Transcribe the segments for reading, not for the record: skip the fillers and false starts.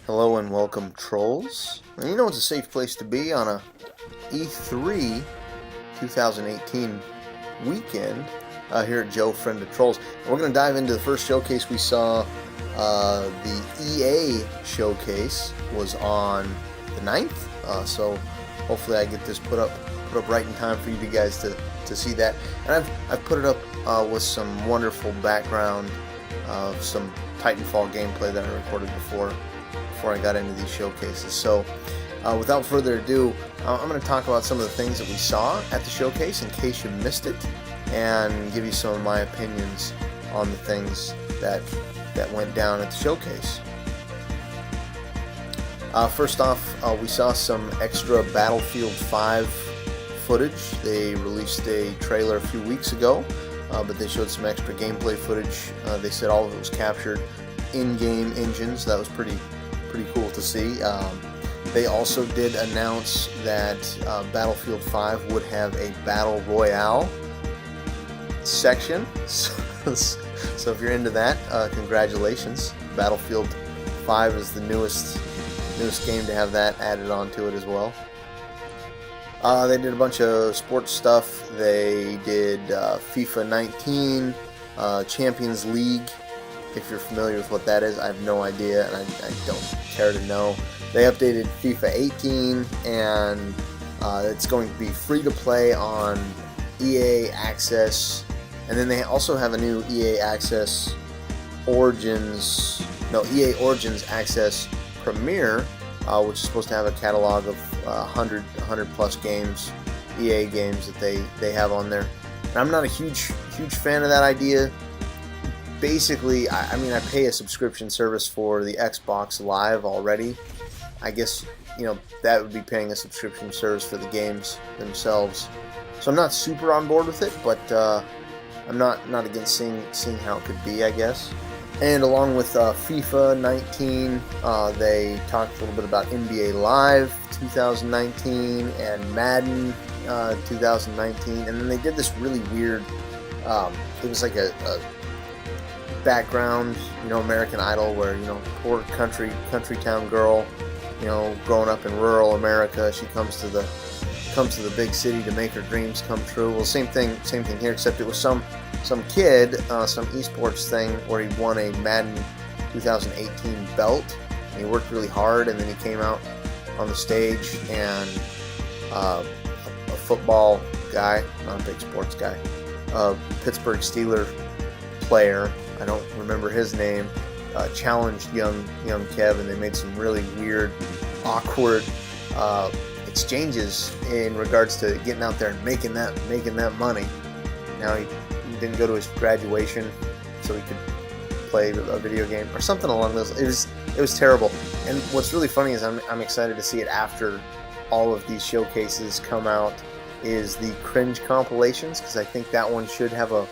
Hello and welcome, trolls. And you know it's a safe place to be on a E3 2018 weekend here at Joe, Friend of Trolls. And we're going to dive into the first showcase we saw. The EA showcase was on the 9th, so hopefully I get this put up right in time for you guys to see that. And I've put it up with some wonderful background of some Titanfall gameplay that I recorded before I got into these showcases. So without further ado, I'm going to talk about some of the things that we saw at the showcase in case you missed it, and give you some of my opinions on the things that went down at the showcase. First off, we saw some extra Battlefield 5 footage. They released a trailer a few weeks ago, but they showed some extra gameplay footage. They said all of it was captured in-game engines. That was pretty cool to see. They also did announce that Battlefield 5 would have a Battle Royale section. So if you're into that, congratulations. Battlefield 5 is the newest game to have that added onto it as well. They did a bunch of sports stuff. They did FIFA 19, Champions League. If you're familiar with what that is, I have no idea, and I don't care to know. They updated FIFA 18, and it's going to be free to play on EA Access. And then they also have a new EA Origins Access Premier, which is supposed to have a catalog of 100 plus games, EA games that they have on there. And I'm not a huge fan of that idea. Basically, I pay a subscription service for the Xbox Live already. I guess, that would be paying a subscription service for the games themselves. So I'm not super on board with it, but I'm not against seeing how it could be, I guess. And along with FIFA 19, they talked a little bit about NBA Live 2019 and Madden 2019, and then they did this really weird. It was like a background, American Idol, where poor country town girl, growing up in rural America, she comes to the big city to make her dreams come true. Well, same thing here, except it was some kid, some esports thing where he won a Madden 2018 belt, and he worked really hard, and then he came out on the stage, and a football guy, not a big sports guy, Pittsburgh Steelers player, I don't remember his name, challenged young Kev, and they made some really weird, awkward exchanges in regards to getting out there and making that money. Now he didn't go to his graduation, so he could play a video game or something along those. It was terrible. And what's really funny is I'm excited to see it after all of these showcases come out. Is the cringe compilations, because I think that one should have a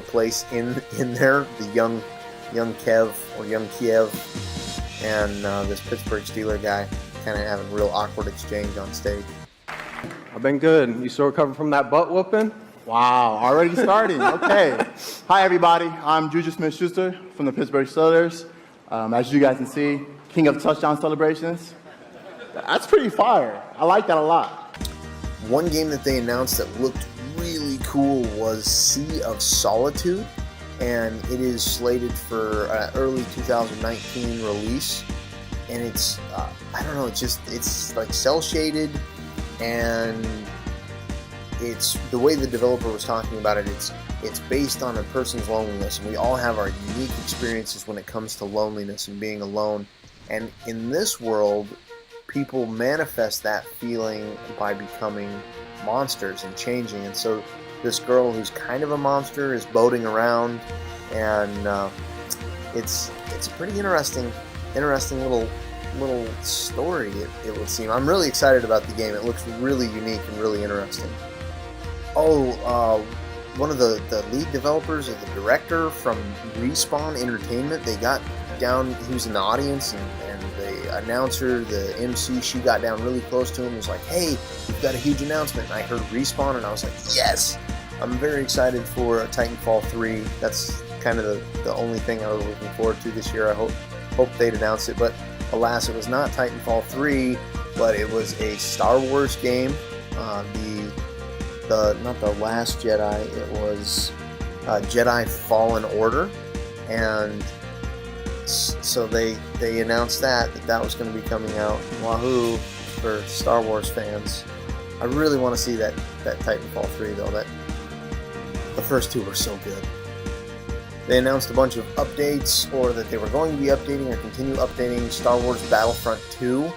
place in there. The young Kev or young Kiev and this Pittsburgh Steelers guy kind of having a real awkward exchange on stage. I've been good. You still recovering from that butt whooping? Wow, already starting. Okay. Hi, everybody. I'm Juju Smith-Schuster from the Pittsburgh Steelers. As you guys can see, king of touchdown celebrations. That's pretty fire. I like that a lot. One game that they announced that looked really cool was Sea of Solitude, and it is slated for early 2019 release. And it's it's like cell shaded, and it's the way the developer was talking about it. It's based on a person's loneliness, and we all have our unique experiences when it comes to loneliness and being alone. And in this world, people manifest that feeling by becoming monsters and changing. And so this girl who's kind of a monster is boating around, and it's a pretty interesting little story, it would seem. I'm really excited about the game. It looks really unique and really interesting. One of the lead developers or the director from Respawn Entertainment, they got down, he was in the audience, and the announcer, the MC, she got down really close to him and was like, "Hey, we've got a huge announcement." And I heard Respawn, and I was like, yes! I'm very excited for Titanfall 3. That's kind of the only thing I was looking forward to this year. I hope they'd announce it. But Alas, it was not Titanfall 3, but it was a Star Wars game. Not the Last Jedi, it was Jedi Fallen Order, and so they announced that was going to be coming out. Wahoo for Star Wars fans! I really want to see that Titanfall 3 though. That the first two were so good. They announced a bunch of updates, or that they were going to be updating or continue updating Star Wars Battlefront 2,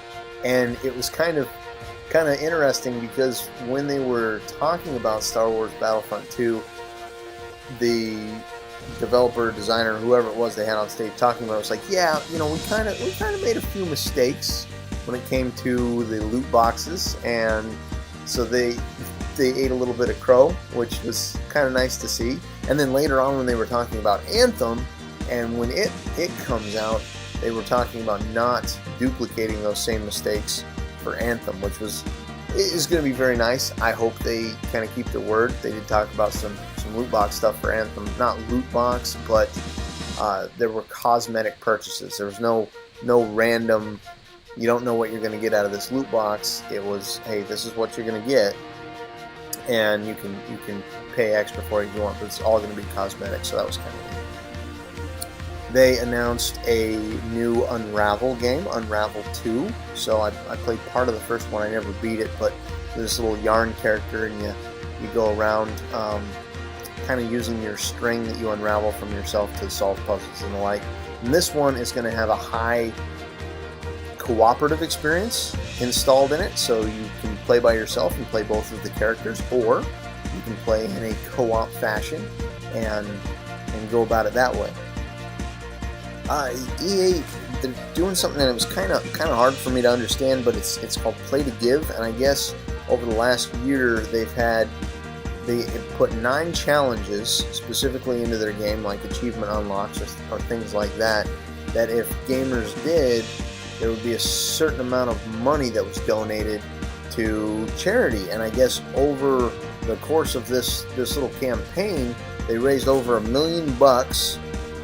and it was kind of interesting because when they were talking about Star Wars Battlefront 2, the developer, designer, whoever it was they had on stage talking about it was like, yeah, we kind of made a few mistakes when it came to the loot boxes, and so they ate a little bit of crow, which was kind of nice to see. And then later on, when they were talking about Anthem, and when it comes out, they were talking about not duplicating those same mistakes for Anthem, which is going to be very nice. I hope they kind of keep their word. They did talk about some loot box stuff for Anthem, not loot box, but there were cosmetic purchases. There was no random. You don't know what you're going to get out of this loot box. It was, hey, this is what you're going to get, and you can pay extra for it if you want, but it's all going to be cosmetic. So that was kind of neat. They announced a new Unravel game, Unravel 2. So I played part of the first one. I never beat it, but there's this little yarn character, and you go around kind of using your string that you unravel from yourself to solve puzzles and the like. And this one is going to have a high cooperative experience installed in it, so you can play by yourself and play both of the characters, or you can play in a co-op fashion and go about it that way. EA, they're doing something that was kind of hard for me to understand, but it's called Play to Give, and I guess over the last year they put 9 challenges specifically into their game, like achievement unlocks or things like that if gamers did, there would be a certain amount of money that was donated to charity. And I guess over the course of this little campaign, they raised over $1 million,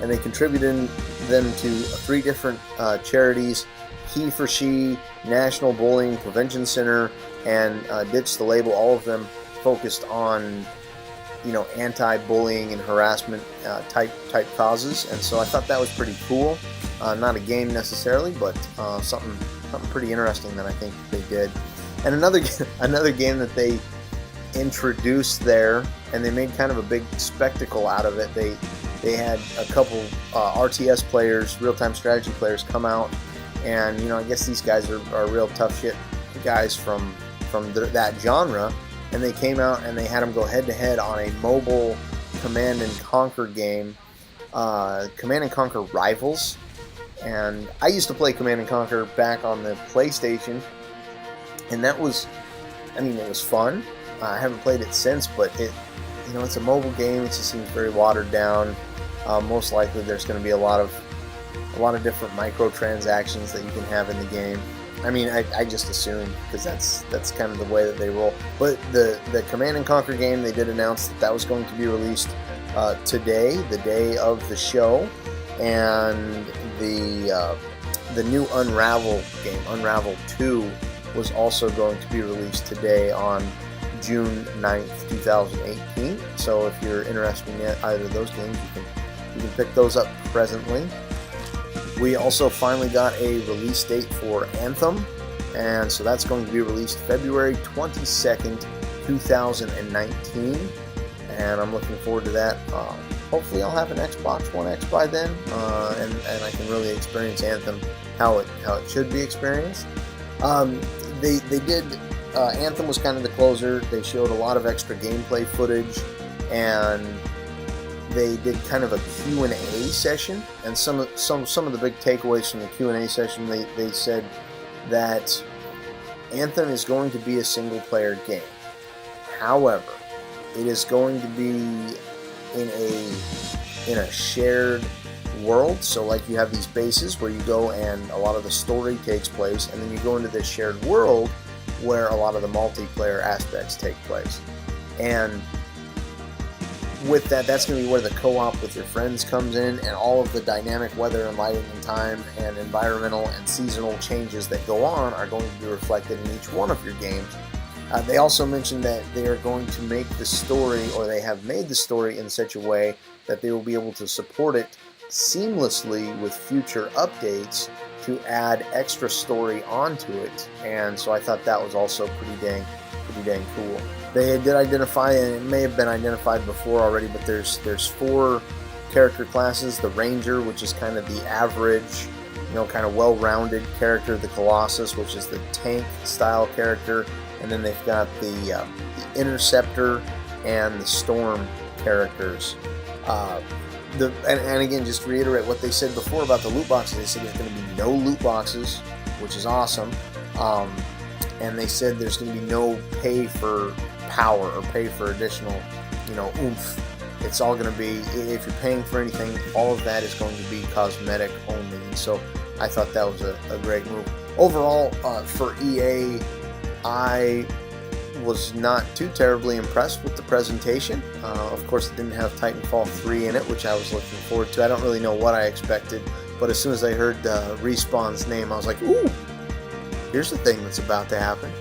and they contributed them to 3 different charities: He for She, National Bullying Prevention Center, and Ditch the Label. All of them focused on anti-bullying and harassment type causes. And so I thought that was pretty cool. Not a game necessarily, but something pretty interesting that I think they did. And another game that they introduced there, and they made kind of a big spectacle out of it. They had a couple RTS players, real-time strategy players, come out, and I guess these guys are real tough shit guys from that genre, and they came out and they had them go head-to-head on a mobile Command and Conquer game, Command and Conquer Rivals. And I used to play Command and Conquer back on the PlayStation, and it was fun. I haven't played it since, but it's a mobile game. It just seems very watered down. Most likely, there's going to be a lot of different microtransactions that you can have in the game. I mean, I just assume, because that's kind of the way that they roll. But the Command and Conquer game, they did announce that was going to be released today, the day of the show, and the new Unravel game, Unravel 2, was also going to be released today on June 9th, 2018. So if you're interested in either of those games, you can pick those up presently. We also finally got a release date for Anthem, and so that's going to be released February 22nd, 2019, and I'm looking forward to that. Hopefully I'll have an Xbox One X by then, and I can really experience Anthem how it should be experienced. They did, Anthem was kind of the closer. They showed a lot of extra gameplay footage, and they did kind of a Q&A session, and some of the big takeaways from the Q&A session, they said that Anthem is going to be a single-player game. However, it is going to be in a shared world. So like you have these bases where you go and a lot of the story takes place, and then you go into this shared world where a lot of the multiplayer aspects take place. And with that, that's going to be where the co-op with your friends comes in, and all of the dynamic weather and lighting and time and environmental and seasonal changes that go on are going to be reflected in each one of your games. They also mentioned that they are going to make the story, or they have made the story in such a way that they will be able to support it seamlessly with future updates to add extra story onto it. And so I thought that was also pretty dang cool. They did identify, and it may have been identified before already, but there's 4 character classes. The Ranger, which is kind of the average, kind of well-rounded character. The Colossus, which is the tank style character, and then they've got the Interceptor and the Storm characters. And again, just to reiterate what they said before about the loot boxes, they said there's going to be no loot boxes, which is awesome. And they said there's going to be no pay for power or pay for additional, oomph. It's all going to be, if you're paying for anything, all of that is going to be cosmetic only. And so I thought that was a great move. Overall, for EA, I was not too terribly impressed with the presentation. Of course, it didn't have Titanfall 3 in it, which I was looking forward to. I don't really know what I expected, but as soon as I heard Respawn's name, I was like, ooh, here's the thing that's about to happen.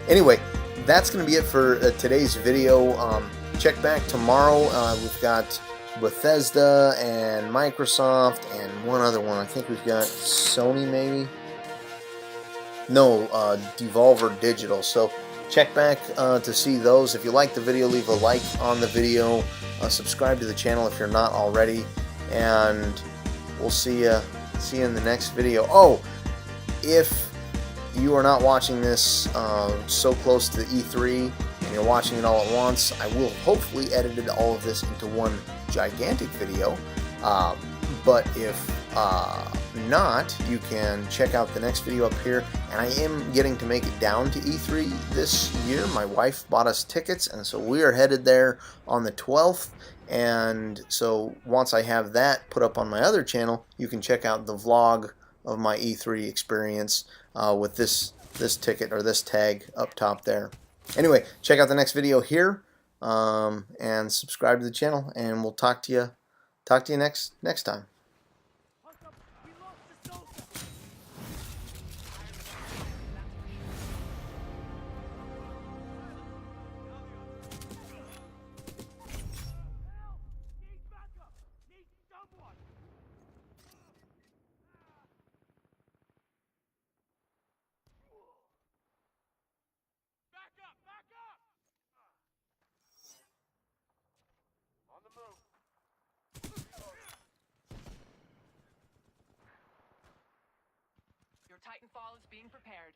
Anyway, that's going to be it for today's video. Check back tomorrow. We've got Bethesda and Microsoft and one other one. I think we've got Sony maybe? No, Devolver Digital. So check back to see those. If you like the video, leave a like on the video. Subscribe to the channel if you're not already. And we'll see you in the next video. Oh, if you are not watching this so close to E3 and you're watching it all at once, I will hopefully edit all of this into one gigantic video. But if not, you can check out the next video up here. And I am getting to make it down to E3 this year. My wife bought us tickets, and so we are headed there on the 12th. And so once I have that put up on my other channel, you can check out the vlog of my E3 experience with this ticket or this tag up top there. Anyway, check out the next video here, and subscribe to the channel, and we'll talk to you next time. Your Titanfall is being prepared.